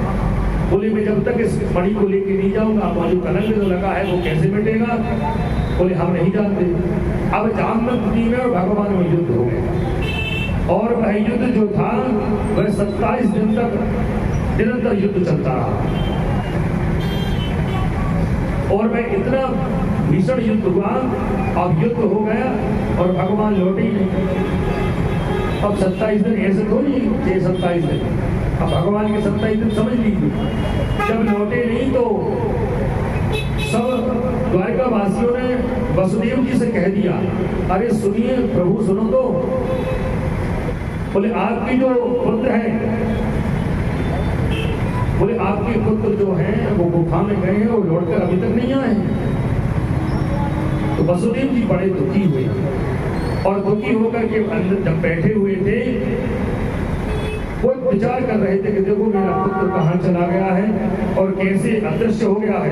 बोले मैं जब तक इस मणि को लेके नहीं जाऊंगा, जो कलंक जो लगा है वो कैसे मिटेगा। बोले हम नहीं जानते। अब जामवंत जी में और भगवान में युद्ध हो गया और वह युद्ध जो था वह 27 दिन तक निरंतर युद्ध चलता रहा और वह इतना भीषण युद्ध हुआ। अब युद्ध हो गया और भगवान लौटे ही नहीं। अब 27 दिन ऐसे थोड़ी 27 दिन, अब भगवान के 27 दिन समझ लीजिए। जब लौटे नहीं तो सब द्वारिका वासियों ने वसुदेव जी से कह दिया, अरे सुनिए प्रभु सुनो तो। बोले आपकी जो पुत्र है, बोले आपके पुत्र जो हैं वो गुफा में गए हैं और लौटकर अभी तक नहीं आए। तो वसुदेव जी बड़े दुखी हुए और दुखी होकर के अंदर जब बैठे हुए थे वो विचार कर रहे थे कि देखो मेरा पुत्र कहाँ चला गया है और कैसे अदृश्य हो गया है।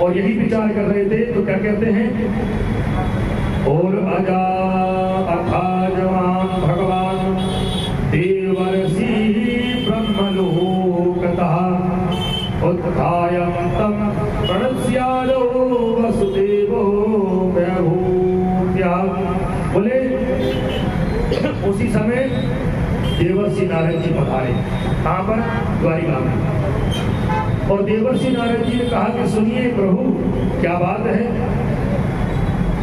और यही विचार कर रहे थे तो क्या कहते हैं, और अजा अथा जवान भगवान देवर्षि ब्रह्मलोकतः उत्थायन्तं प्रणश्यालो वसुदेवो व्यभूत्या। बोले उसी समय देवर्षि नारद जी पधारे। कहाँ पर? द्वारिका में। और देवर्षि नारद जी ने कहा कि सुनिए प्रभु क्या बात है।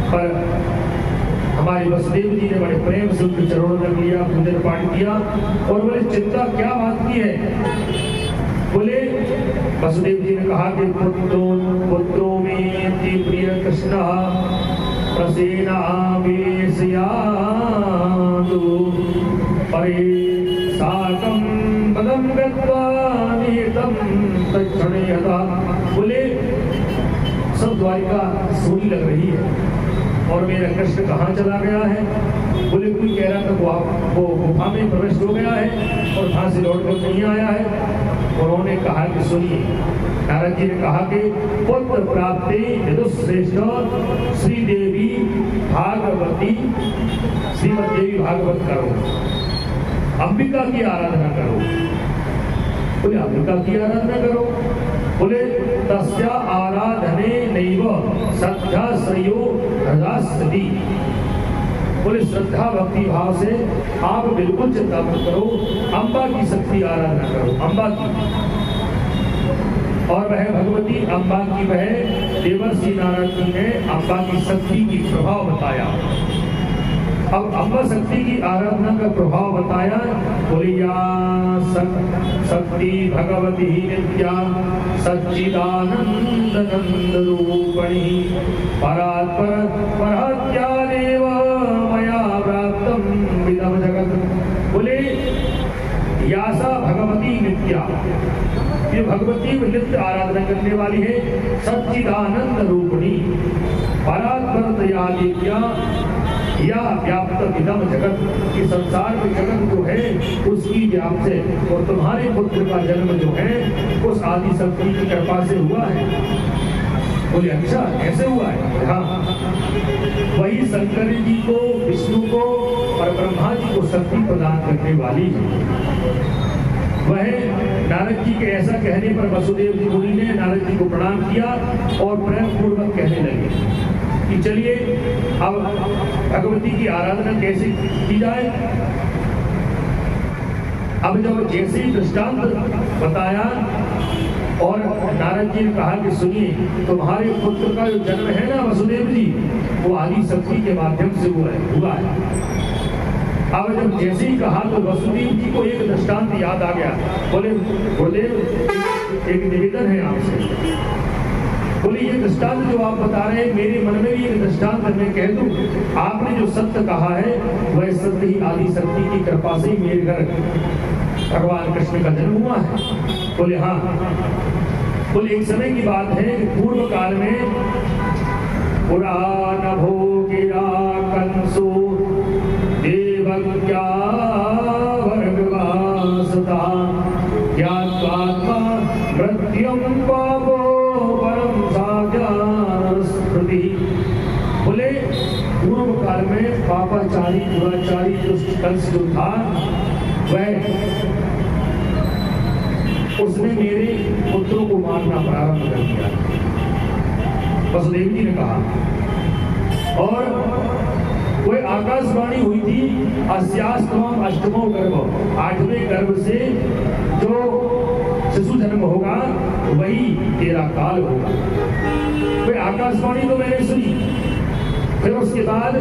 पर हमारे वसुदेव जी ने बड़े प्रेम से उनके चरणों में लिया, पूजन पाठ किया और बोले चिंता क्या बात की है। बोले वसुदेव जी ने कहा कि पुत्रो में प्रिय कृष्ण प्रसेना परे साकं पदं गत्वा नियतं तत्क्षणे यदा। बोले सब द्वारिका सोनी लग रही है और मेरा कृष्ण कहाँ चला गया है। बोले कोई कह रहा था वो गुफा में प्रवेश हो गया है और वहां से लौट कर नहीं आया है। उन्होंने कहा कि सुनिए, नारद जी ने कहा कि पुत्र प्राप्ति यदुश्रेष्ठ श्रीदेवी भागवती, श्रीमद देवी भागवत करो, अंबिका की आराधना करो। बोले अंबिका की आराधना करो। बोले तस्या आराधने नैव श्रद्धा श्रेयो हृदास्ति। बोले श्रद्धा भक्ति भाव से आप बिल्कुल चिंता मत करो, अम्बा की शक्ति आराधना करो, अम्बा की। और वह भगवती अम्बा की वह देवर्षि नारद जी ने अम्बा की शक्ति की प्रभाव बताया। अब अम्बा शक्ति की आराधना का प्रभाव बताया। बोलिया शक्ति भगवती नित्या सच्चिदानंद नंद रूपणी परात्पर परहत्या देव मया प्राप्तम विदम जगत। बोले यासा भगवती नित्या, ये भगवती नित्य आराधना करने वाली है। सच्चिदानंद रूपणी परात्पर दया देव्या या व्याप्त विदम जगत, कि संसार में जगत जो है उसकी व्याप्त है, और तुम्हारे पुत्र का जन्म जो है उस आदि शक्ति की कृपा से हुआ है। बोले अच्छा ऐसे हुआ है? हाँ, वही शंकर जी को, विष्णु को और ब्रह्मा जी को शक्ति प्रदान करने वाली है। वह नारद जी के ऐसा कहने पर वसुदेव जी मुनि ने नारद जी को प्रणाम किया और प्रेम पूर्वक कहने लगे कि चलिए अब भगवती की आराधना कैसे की जाए। अब जब जैसे ही दृष्टांत बताया और नारद जी ने कहा कि सुनिए, तुम्हारे पुत्र का जो जन्म है ना वसुदेव जी, वो आदि शक्ति के माध्यम से हुआ है। अब जब जैसे ही कहा तो वसुदेव जी को एक दृष्टांत याद आ गया। बोले गुरुदेव एक निवेदन है आपसे। बोले ये दृष्टांत जो आप बता रहे हैं, मेरे मन में भी ये दृष्टांत मैं कह दूं। आपने जो सत्य कहा है वह सत्य ही आदि शक्ति की कृपा से ही मेरे घर भगवान कृष्ण का जन्म हुआ है। बोले हाँ। बोले एक समय की बात है कि पूर्व काल में पुराण भोगिरा कंसो देवज्ञा वर्गवासता ज्ञात्वात्मा मृत्युम पापो परम साज्ञान स्मृति। बोले पूर्व काल में पापाचारी दुराचारी दुष्ट कंस जो था, वह उसने मेरे पुत्रों को मारना प्रारंभ कर दिया, वसुदेव जी ने कहा। और वह आकाशवाणी हुई थी अस्यास्तमम अष्टमो गर्भ, 8वें गर्भ से जो शिशु जन्म होगा वही तेरा काल होगा। वह आकाशवाणी तो मैंने सुनी। फिर उसके बाद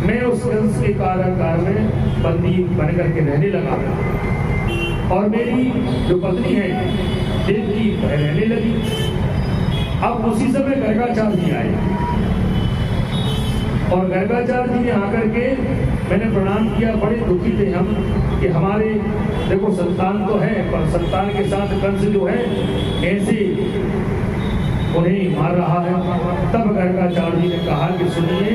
मैं उस कंस के कारागार में बंदी बनकर के रहने लगा और मेरी जो पत्नी है देवकी रहने लगी। अब उसी समय गर्गाचार्य जी आए और गर्गाचार्य जी ने आकर के मैंने प्रणाम किया। बड़े दुखी थे हम कि हमारे देखो संतान तो है, पर संतान के साथ कंस जो है ऐसे उन्हें मार रहा है। तब गर्गाचार्य जी ने कहा कि सुनिए,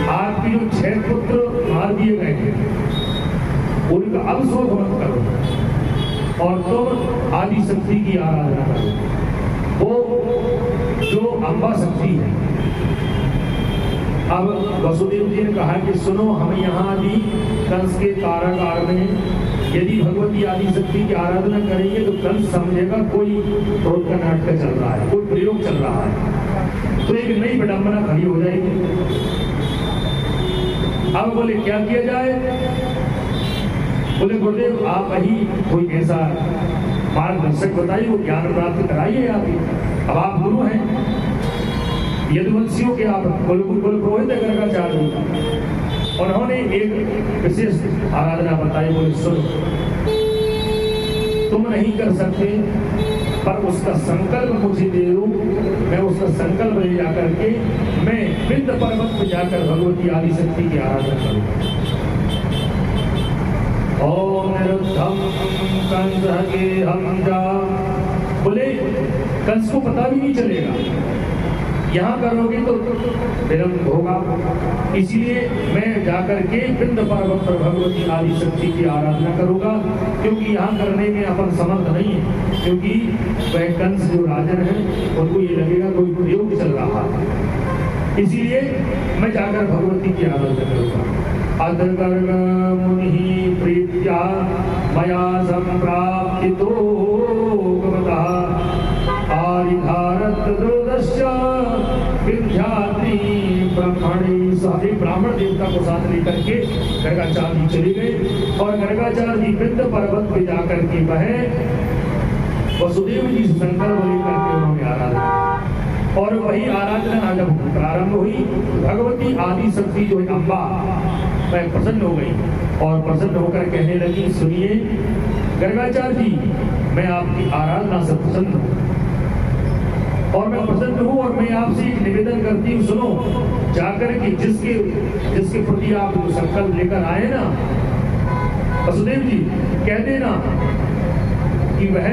आपके जो 6 पुत्र मार दिए गए थे उनका अब शोक मत करो और तुम आदि शक्ति की आराधना करो, वो जो अम्बा शक्ति है। अब वसुदेव जी ने कहा कि सुनो, हम यहाँ भी कंस के कारागार में यदि भगवती आदि शक्ति की आराधना करेंगे तो कंस समझेगा कोई क्रोध का नाटक चल रहा है, कोई प्रयोग चल रहा है, तो एक नई विडंबना खड़ी हो जाएगी। अब बोले क्या किया जाए? बोले गुरुदेव आप ही कोई ऐसा मार्गदर्शक बताइए, वो ज्ञान प्राप्त कराइए। आप अब आप गुरु हैं, यदुवंशियों के आप कुल पुरोहित गर्गाचार्य जी, उन्होंने एक विशेष आराधना बताई। बोले सुनो, तुम नहीं कर सकते पर उसका संकल्प मुझे दे दो, मैं उसका संकल्प ले जाकर के मैं विंध्य पर्वत पर जाकर भगवती आदि शक्ति की आराधना करूंगा। ओम निरुद्धम कंस के हम जा। बोले कंस को पता भी नहीं चलेगा, यहाँ करोगे तो विलंब होगा, इसीलिए मैं जाकर के विंध्य पर्वत पर भगवती आदि शक्ति की आराधना करूंगा, क्योंकि यहाँ करने में अपन समर्थ नहीं है, क्योंकि वह कंस जो राजन है उनको ये लगेगा कोई प्रयोग चल रहा है, इसीलिए मैं जाकर भगवती की आराधना करूंगा। अदगर्ग मुनि प्रीत्या मया संप्राप्तितो गमतः आरिधारत दुर्दश्य विद्यार्थी ब्राह्मणी साधे। ब्राह्मण देवता को साथ लेकर के गर्गाचार्य जी चले गए और गर्गाचार्य जी विंध्य पर्वत पे जाकर के वह वसुदेव जी से संकल्प लेकर के उन्होंने आराधना, और वही आराधना जब प्रारंभ हुई भगवती आदि शक्ति जो है अम्बा मैं प्रसन्न हो गई और प्रसन्न होकर कहने लगी, सुनिए गर्गाचार्य जी, मैं आपकी आराधना से प्रसन्न हूँ और मैं प्रसन्न हूँ, और मैं आपसे एक निवेदन करती हूँ, सुनो, जाकर के जिसके प्रति आप जो संकल्प लेकर आए ना वसुदेव जी, कह देना कि वह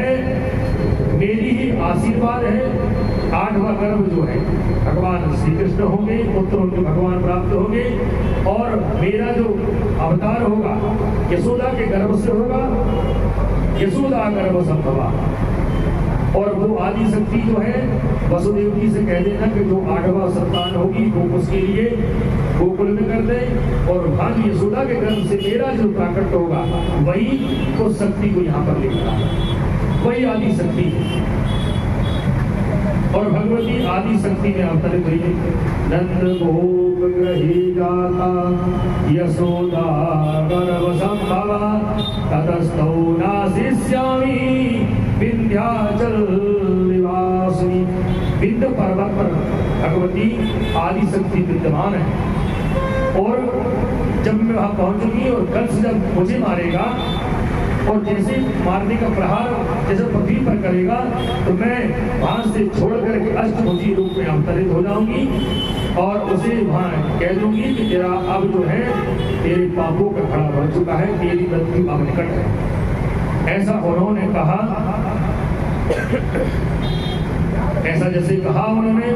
मेरी ही आशीर्वाद है। 8वां गर्भ जो है भगवान श्री कृष्ण होंगे, पुत्र उनके भगवान प्राप्त होंगे, और मेरा जो अवतार होगा यशोदा के गर्भ से होगा, यशोदा गर्भ संभवा, और वो आदि शक्ति जो है वसुदेव जी से कह देना कि जो 8वां संतान होगी वो उसके लिए गोकुल में कर दे, और भाग्य यशोदा के गर्भ से मेरा जो प्राकट होगा वही उस शक्ति को यहाँ पर लेकर आए, वही आदि शक्ति। और भगवती आदि शक्ति में अवतरित हुई। नंद गोप ग्रही जाता यशोदा गर्भ संभवा ततस्तौ नासिष्यामि विंध्याचल निवासिनी। विंध्य पर्वत पर भगवती आदि शक्ति विद्यमान है, और जब मैं वहां पहुंचूंगी और कंस जब मुझे मारेगा और जैसे मारने का प्रहार जैसे पृथ्वी पर करेगा तो मैं वहां से छोड़ करके अष्टभुजी रूप में अवतरित हो जाऊंगी और उसे वहां कह दूंगी कि तेरा अब जो है तेरे पापों का खड़ा बढ़ चुका है, तेरी मृत्यु अब निकट है। ऐसा उन्होंने कहा, ऐसा जैसे कहा उन्होंने,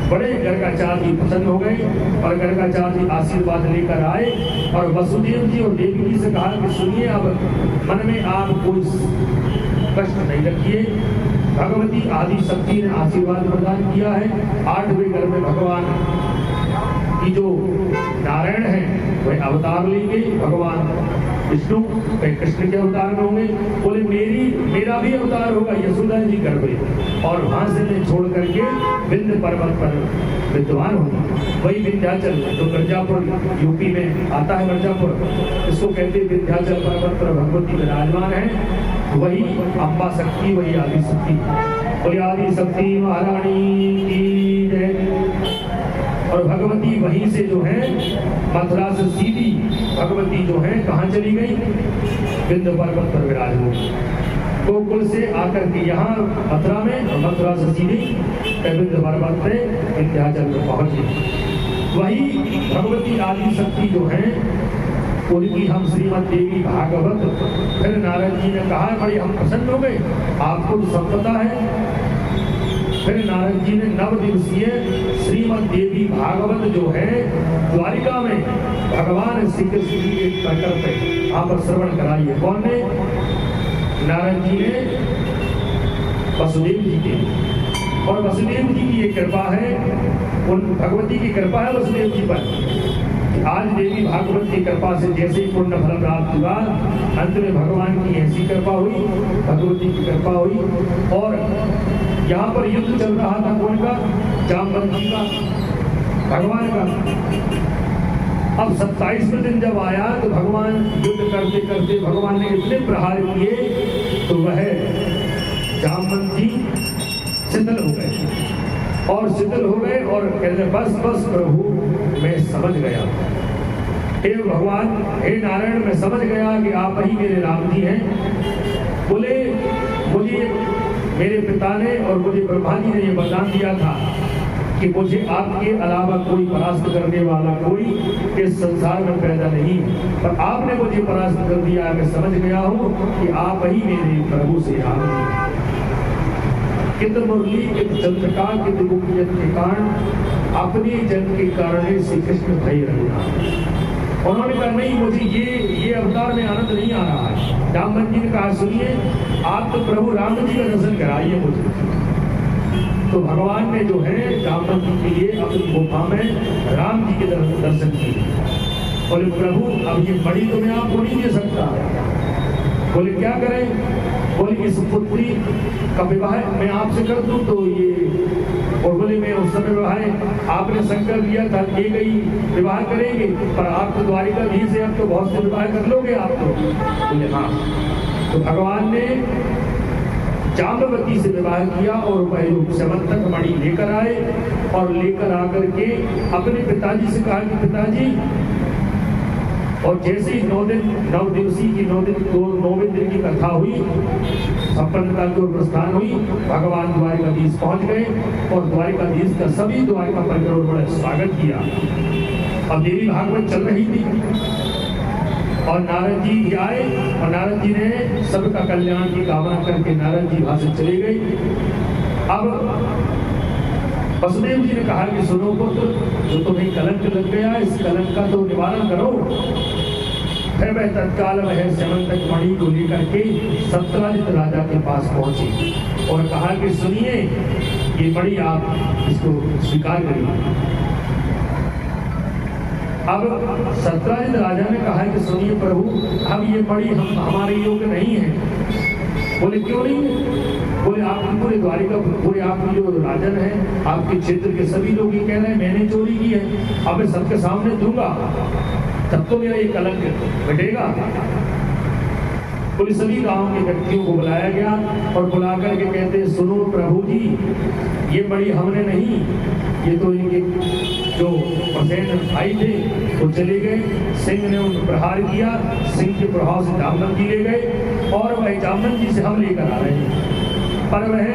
बड़े गर्गाचार्य जी प्रसन्न हो गए और गर्गाचार्य जी आशीर्वाद लेकर आए और वसुदेव जी और देवी जी से कहा कि सुनिए, अब मन में आप कोई कष्ट नहीं रखिए, भगवती आदि शक्ति ने आशीर्वाद प्रदान किया है। 8वें गर्भ में भगवान की जो नारायण है वह अवतार लेंगे, भगवान विष्णु कृष्ण के अवतार में होंगे। बोले मेरा भी अवतार होगा यशोदा जी गर्भ में, और वहां से मैं छोड़ करके विंध्य पर्वत पर विद्वान होंगे। वही विंध्याचल जो मिर्जापुर यूपी में आता है, मिर्जापुर इसको कहते हैं, विंध्याचल पर्वत पर भगवती विराजमान है, वही अम्बा शक्ति, वही आदि शक्ति। वही आदि शक्ति महारानी की जय। और भगवती वहीं से जो है मथुरा से सीधी भगवती जो है कहाँ चली गई, विंध्य पर्वत पर विराज हो, गोकुल से आकर के यहाँ मथुरा में, और मथुरा से सीधी विंध्य पर्वत पे विंध्याचल में पहुंची। वही भगवती आदि शक्ति जो है उनकी हम श्रीमद देवी भागवत, फिर नारद जी ने कहा बड़ी हम प्रसन्न हो गए, आपको तो सब पता है। फिर नारद जी ने 9 दिवसीय श्रीमद देवी भागवत जो है द्वारिका में भगवान श्री कृष्ण जी के प्रकट है, आप पर श्रवण कराइए। कौन ने? नारद जी ने वसुदेव जी के, और वसुदेव जी की ये कृपा है, उन भगवती की कृपा है वसुदेव जी पर। आज देवी भागवत की कृपा से जैसे ही पूर्ण फल प्राप्त हुआ, अंत में भगवान की ऐसी कृपा हुई, भगवती की कृपा हुई। और यहाँ पर युद्ध चल रहा था, कौन का? जामवंती का, भगवान का। अब 27वें दिन जब आया तो भगवान युद्ध करते करते भगवान ने इतने प्रहार किए तो वह जामवंती शिथिल हो गए, और शिथिल हो गए और कहते बस बस प्रभु मैं समझ गया, हे भगवान, हे नारायण, मैं समझ गया कि आप ही मेरे राम जी हैं। बोले मुझे मेरे पिता ने और मुझे ब्रह्मा जी ने ये वरदान दिया था कि मुझे आपके अलावा कोई परास्त करने वाला कोई इस संसार में पैदा नहीं, पर आपने मुझे परास्त कर दिया। मैं समझ गया हूँ कि आप ही मेरे प्रभु से राम जी। कित मुरली कित चंद्रका कित गुप्त के कारण अपने जन के कारण श्री कृष्ण भय रघुनाथ। उन्होंने कहा नहीं, मुझे ये अवतार में आनंद नहीं आ रहा है। जामवंत जी ने कहा सुनिए, आप तो प्रभु राम जी का दर्शन कराइए मुझे। तो भगवान ने जो है जामवंत जी के लिए अपनी गुफा में राम जी के दर्शन किए। बोले प्रभु अब ये मणि तो मैं आपको नहीं दे सकता। बोले क्या करें? बोले इस पुत्री का विवाह मैं आपसे कर दूं तो ये, और बोले मैं उस समय विवाह आपने संकल्प लिया था कि गई विवाह करेंगे, पर आप तो द्वारिका धीर से अब तो बहुत से विवाह कर लोगे आप तो। बोले हाँ। तो भगवान ने जाम्बवती से विवाह किया और वह स्यमंतक मणि लेकर आए और लेकर आकर के अपने पिताजी से कहा कि पिताजी, और जैसे ही 9 दिवसीय की 9वें दिन की कथा हुई, संपन्नता की ओर प्रस्थान हुई, भगवान द्वारिकाधीश पहुंच गए और द्वारिकाधीश का सभी द्वारिका परिवार बड़ा स्वागत किया। अब देवी भागवत चल रही थी और नारद जी भी आए और नारद जी ने सबका कल्याण की कामना करके नारद जी वहां से चले गए। अब वसुदेव जी ने कहा कि सुनो पुत्र, जो तुम्हें कलंक लग गया, इस कलंक का तो निवारण करो। फिर वह तत्काल वह स्यमंतक मणि को लेकर के सत्राजित राजा के पास पहुंचे और कहा कि सुनिए, ये मणि आप इसको स्वीकार करिए। अब सत्राजित राजा ने कहा कि सुनिए प्रभु, अब ये मणि हमारे योग्य नहीं है। बोले क्यों नहीं? बोले आपकी पूरे द्वारिका, पूरे आपकी जो राजन है, आपके क्षेत्र के सभी लोग ये कह रहे हैं मैंने चोरी की है, अब मैं सबके सामने दूंगा, तब तो मेरा ये कलंक मिटेगा। पुलिस सभी गांव के व्यक्तियों को बुलाया गया और बुला करके कहते, सुनो प्रभु जी, ये मणि हमने नहीं, ये तो इनके जो प्रसेन भाई थे वो चले गए, सिंह ने उन प्रहार किया, सिंह के प्रभाव से जामवन जी ले गए और वह जामवन जी से हम लेकर आ रहे हैं। पर वह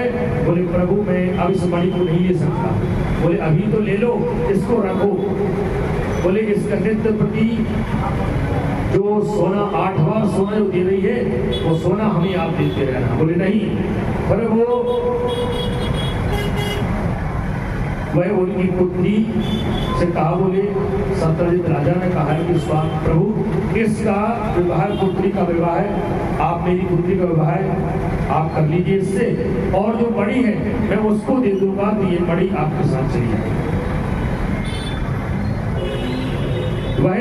बोले प्रभु, मैं अब इस मणि को नहीं ले सकता। बोले अभी तो ले लो, इसको रखो। बोले इसका नित्य प्रति जो सोना 8 बार सोना जो दे रही है, वो सोना हमें आप देते रहना। बोले नहीं। पर वह उनकी पुत्री से कहा, बोले सत्यजित राजा ने कहा कि स्वामी प्रभु, इसका विवाह, पुत्री का विवाह है, आप मेरी पुत्री का विवाह आप कर लीजिए इससे, और जो मणि है मैं उसको दे दूंगा, तो ये मणि आपके साथ चली जाएगी। वह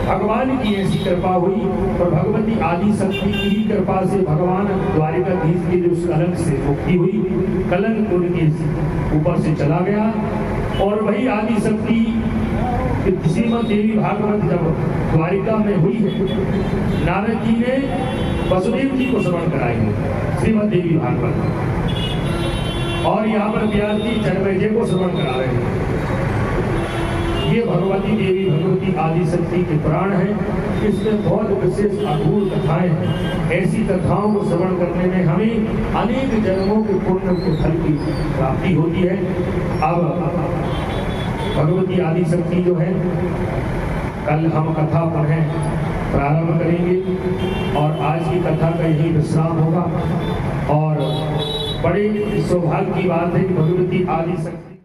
भगवान की ऐसी कृपा हुई और भगवती आदि शक्ति की ही कृपा से भगवान द्वारिकाधीश के जो कलंक से मुक्ति हुई, कलंक उनके ऊपर से चला गया। और वही आदि शक्ति श्रीमद देवी भागवत जब द्वारिका में हुई है, नारद जी ने वसुदेव जी को श्रवण कराई है श्रीमद देवी भागवत, और यहाँ पर व्यास जी जन्मेजय को श्रवण करा रहे हैं। ये भगवती देवी भगवती आदि शक्ति के पुराण है। इसमें बहुत विशेष अद्भुत कथाएं हैं। ऐसी कथाओं को श्रवण करने में हमें अनेक जन्मों के पुण्य के फल की प्राप्ति होती है। अब भगवती आदि शक्ति जो है, कल हम कथा पुनः प्रारंभ करेंगे और आज की कथा का यही विश्राम होगा। और बड़े सौभाग्य की बात है कि भगवती आदि शक्ति